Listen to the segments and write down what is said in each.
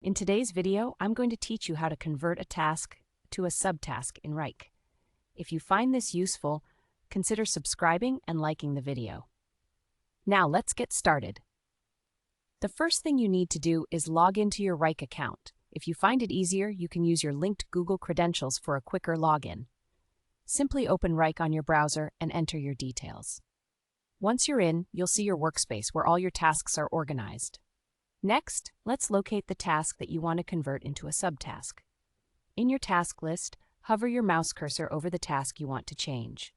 In today's video, I'm going to teach you how to convert a task to a subtask in Wrike. If you find this useful, consider subscribing and liking the video. Now let's get started. The first thing you need to do is log into your Wrike account. If you find it easier, you can use your linked Google credentials for a quicker login. Simply open Wrike on your browser and enter your details. Once you're in, you'll see your workspace where all your tasks are organized. Next, let's locate the task that you want to convert into a subtask. In your task list, hover your mouse cursor over the task you want to change.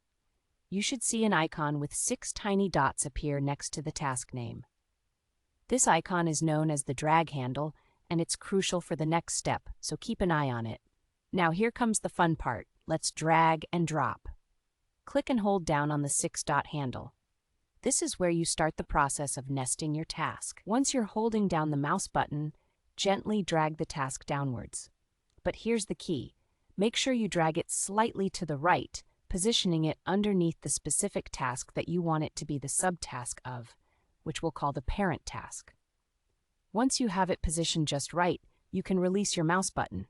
You should see an icon with 6 tiny dots appear next to the task name. This icon is known as the drag handle, and it's crucial for the next step, so keep an eye on it. Now here comes the fun part. Let's drag and drop. Click and hold down on the 6-dot handle. This is where you start the process of nesting your task. Once you're holding down the mouse button, gently drag the task downwards. But here's the key. Make sure you drag it slightly to the right, positioning it underneath the specific task that you want it to be the subtask of, which we'll call the parent task. Once you have it positioned just right, you can release your mouse button.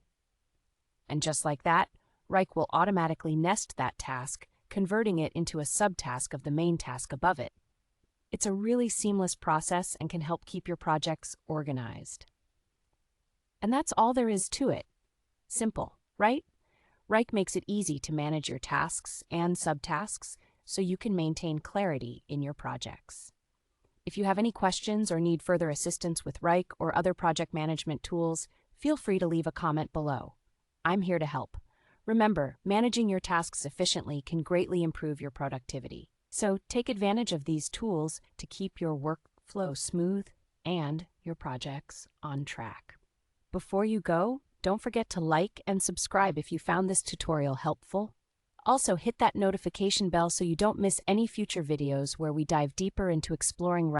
And just like that, Wrike will automatically nest that task, converting it into a subtask of the main task above it. It's a really seamless process and can help keep your projects organized. And that's all there is to it. Simple, right? Wrike makes it easy to manage your tasks and subtasks so you can maintain clarity in your projects. If you have any questions or need further assistance with Wrike or other project management tools, feel free to leave a comment below. I'm here to help. Remember, managing your tasks efficiently can greatly improve your productivity. So take advantage of these tools to keep your workflow smooth and your projects on track. Before you go, don't forget to like and subscribe if you found this tutorial helpful. Also, hit that notification bell so you don't miss any future videos where we dive deeper into exploring